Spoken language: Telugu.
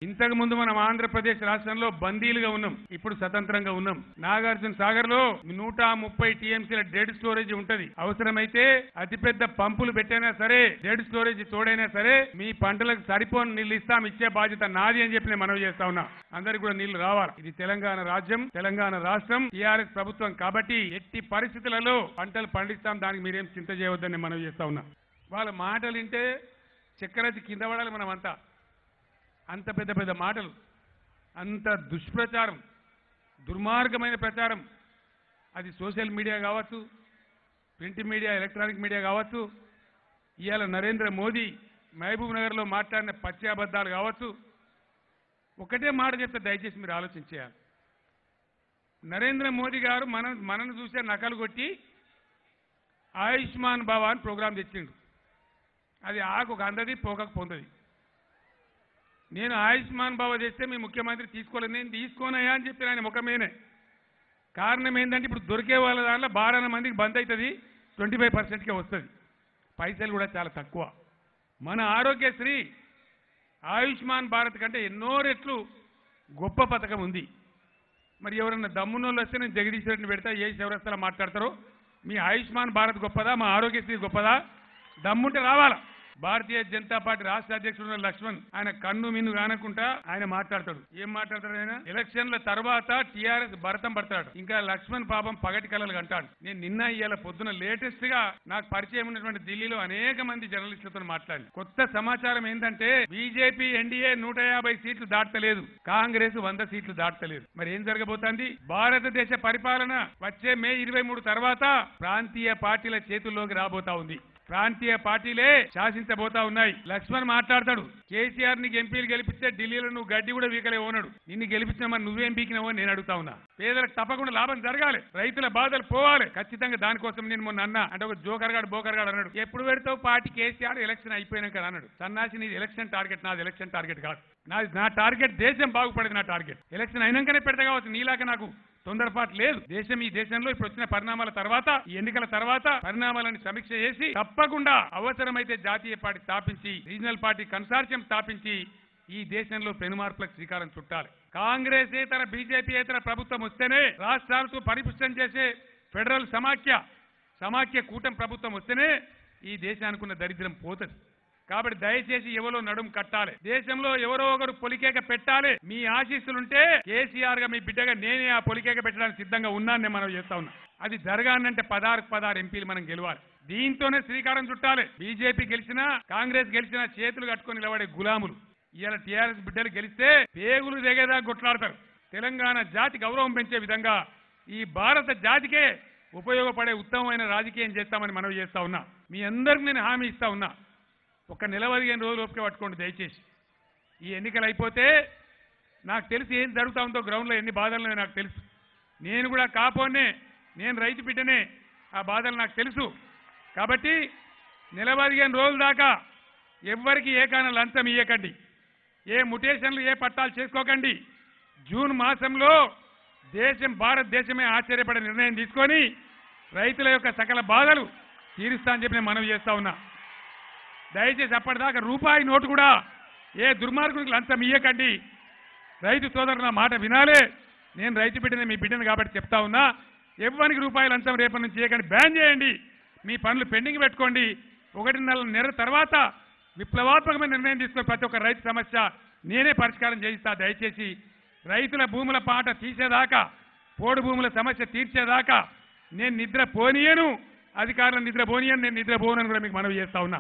ఇంతకు ముందు మనం ఆంధ్రప్రదేశ్ రాష్ట్రంలో బందీలుగా ఉన్నాం, ఇప్పుడు స్వతంత్రంగా ఉన్నాం. నాగార్జున సాగర్ లో 130 టీఎంసీల డెడ్ స్టోరేజ్ ఉంటది. అవసరమైతే అతిపెద్ద పంపులు పెట్టైనా సరే, డెడ్ స్టోరేజ్ తోడైనా సరే మీ పంటలకు సరిపోని నీళ్లు ఇస్తాం, ఇచ్చే బాధ్యత నాది అని చెప్పి నేను మనవి చేస్తా ఉన్నా. అందరికి కూడా నీళ్లు రావాలి. ఇది తెలంగాణ రాజ్యం, తెలంగాణ రాష్ట్రం, టీఆర్ఎస్ ప్రభుత్వం కాబట్టి ఎట్టి పరిస్థితులలో పంటలు పండిస్తాం, దానికి మీరేం చింత చేయవద్దని మనవి చేస్తా ఉన్నా. వాళ్ళ మాటలు వింటే చక్కెరచి కింద పడాలి మనమంతా. అంత పెద్ద పెద్ద మాటలు, అంత దుష్ప్రచారం, దుర్మార్గమైన ప్రచారం. అది సోషల్ మీడియా కావచ్చు, ప్రింట్ మీడియా, ఎలక్ట్రానిక్ మీడియా కావచ్చు, ఇవాళ నరేంద్ర మోదీ మహబూబ్ నగర్లో మాట్లాడిన పచ్చి అబద్ధాలు కావచ్చు. ఒకటే మాట చెప్తే దయచేసి మీరు ఆలోచించేయాలి. నరేంద్ర మోదీ గారు మనను చూసే నకలు కొట్టి ఆయుష్మాన్ భవ అని ప్రోగ్రాం తెచ్చిండు. అది ఆకు అందది, పోకకు పొందది. నేను ఆయుష్మాన్ భవ చేస్తే మీ ముఖ్యమంత్రి తీసుకోలేదు, నేను తీసుకోనయా అని చెప్పి ఆయన ముఖమేనే. కారణం ఏంటంటే ఇప్పుడు దొరికే వాళ్ళ దాంట్లో 12 మందికి బంద్ అవుతుంది, 25%కే వస్తుంది. పైసలు కూడా చాలా తక్కువ. మన ఆరోగ్యశ్రీ ఆయుష్మాన్ భారత్ కంటే ఎన్నో రెట్లు గొప్ప పథకం ఉంది. మరి ఎవరన్నా దమ్మునోళ్ళు వస్తే నేను జగదీష్ రెడ్డిని పెడతా, ఏ చౌరస్తాలో మాట్లాడతారో. మీ ఆయుష్మాన్ భారత్ గొప్పదా, మా ఆరోగ్యశ్రీ గొప్పదా? దమ్ముంటే రావాలా. భారతీయ జనతా పార్టీ రాష్ట్ర అధ్యక్షుడు లక్ష్మణ్, ఆయన కన్ను మిన్ను కానకుండా ఆయన మాట్లాడతాడు. ఏం మాట్లాడతాడు ఆయన? ఎలక్షన్ల తర్వాత టీఆర్ఎస్ భరతం పడతాడు. ఇంకా లక్ష్మణ్ పాపం పగటి కళలు అంటాడు. నేను నిన్న ఇవాళ పొద్దున లేటెస్ట్ గా నాకు పరిచయం ఉన్నటువంటి ఢిల్లీలో అనేక మంది జర్నలిస్టులతో మాట్లాడి కొత్త సమాచారం ఏంటంటే బీజేపీ ఎన్డీఏ 150 సీట్లు దాటలేదు, కాంగ్రెస్ 100 సీట్లు దాటలేదు. మరి ఏం జరగబోతోంది? భారతదేశ పరిపాలన వచ్చే మే 23 తర్వాత ప్రాంతీయ పార్టీల చేతుల్లోకి రాబోతా ఉంది. ప్రాంతీయ పార్టీలే శాసించబోతా ఉన్నాయి. లక్ష్మణ్ మాట్లాడతాడు, కేసీఆర్ నీకు ఎంపీలు గెలిపిస్తే ఢిల్లీలో నువ్వు గడ్డి కూడా వీకలే ఓనడు, నిన్ను గెలిపించిన మరి నువ్వేం పీకినావో నేను అడుగుతా ఉన్నా. పేదలకు తప్పకుండా లాభం జరగాలి, రైతుల బాధలు పోవాలి. ఖచ్చితంగా దానికోసం నేను మొన్న అన్నా. అంటే ఒక జోకర్గాడు బోకర్గాడు అన్నాడు, ఎప్పుడు పెడతావు పార్టీ కేసీఆర్ ఎలక్షన్ అయిపోయినాక అన్నాడు. సన్నాసి నీది ఎలక్షన్ టార్గెట్, నాది ఎలక్షన్ టార్గెట్ కాదు. నా టార్గెట్ దేశం బాగుపడేది. నా టార్గెట్ ఎలక్షన్ అయినాకనే పెడతా కావచ్చు, నీలాగా నాకు తొందరపాటు లేదు. ఈ దేశంలో ఇప్పుడు వచ్చిన పరిణామాల తర్వాత, ఈ ఎన్నికల తర్వాత పరిణామాలను సమీక్ష చేసి తప్పకుండా అవసరమైతే జాతీయ పార్టీ స్థాపించి, రీజనల్ పార్టీ కన్సార్షియం స్థాపించి ఈ దేశంలో పెనుమార్పులకు శ్రీకారం చుట్టాలి. కాంగ్రెస్ ఏతర బీజేపీ ఏతర ప్రభుత్వం వస్తేనే, రాష్ట్రాలతో పరిపుష్టం చేసే ఫెడరల్ సమాఖ్య కూటమి ప్రభుత్వం వస్తేనే ఈ దేశానికి ఉన్న దరిద్రం పోతుంది. కాబట్టి దయచేసి ఎవరో నడుము కట్టాలి, దేశంలో ఎవరో ఒకరు పొలికేక పెట్టాలి. మీ ఆశీస్సులుంటే కేసీఆర్ గా మీ బిడ్డగా నేనే ఆ పొలికేక పెట్టడానికి సిద్ధంగా ఉన్నానని మనం చేస్తా ఉన్నా. అది జరగాలంటే 16 ఎంపీలు మనం గెలవాలి. దీంతోనే శ్రీకారం చుట్టాలి. బీజేపీ గెలిచినా కాంగ్రెస్ గెలిచినా చేతులు కట్టుకొని నిలబడే గులాములు. ఇవాళ టీఆర్ఎస్ బిడ్డలు గెలిస్తే పేగులు దిగేదా కొట్లాడతారు. తెలంగాణ జాతి గౌరవం పెంచే విధంగా ఈ భారత జాతికే ఉపయోగపడే ఉత్తమమైన రాజకీయం చేస్తామని మనవి చేస్తా ఉన్నా. మీ అందరికి నేను హామీ ఇస్తా ఉన్నా. ఒక 15 రోజులు ఓపిక పట్టుకోండి దయచేసి. ఈ ఎన్నికలు అయిపోతే నాకు తెలిసి ఏం జరుగుతూ ఉందో గ్రౌండ్లో, ఎన్ని బాధలు నాకు తెలుసు. నేను కూడా కాపోనే, నేను రైతు బిడ్డనే, ఆ బాధలు నాకు తెలుసు. కాబట్టి 15 రోజుల దాకా ఎవ్వరికి ఏ కాన లంచం ఇయ్యకండి, ఏ ముటేషన్లు ఏ పట్టాలు చేసుకోకండి. జూన్ మాసంలో భారతదేశమే ఆశ్చర్యపడే నిర్ణయం తీసుకొని రైతుల యొక్క సకల బాధలు తీరుస్తా అని చెప్పి నేను మనవి చేస్తా ఉన్నా. దయచేసి అప్పటిదాకా రూపాయి నోటు కూడా ఏ దుర్మార్గునికి లంచం ఇయ్యకండి. రైతు సోదరులు నా మాట వినాలే. నేను రైతు బిడ్డనే, మీ బిడ్డను కాబట్టి చెప్తా ఉన్నా. ఎవ్వరికి రూపాయి లంచం రేపటి నుంచి చేయకండి, బ్యాన్ చేయండి. మీ పనులు పెండింగ్ పెట్టుకోండి. 1.5 నెలల తర్వాత విప్లవాత్మకమైన నిర్ణయం తీసుకొని ప్రతి ఒక్క రైతు సమస్య నేనే పరిష్కారం చేయిస్తా. దయచేసి రైతుల భూముల పాట తీసేదాకా, పోడు భూముల సమస్య తీర్చేదాకా నేను నిద్ర పోనీయను, అధికారులను నిద్ర పోనీయను, నేను నిద్ర పోనని కూడా మీకు మనవి చేస్తా ఉన్నా.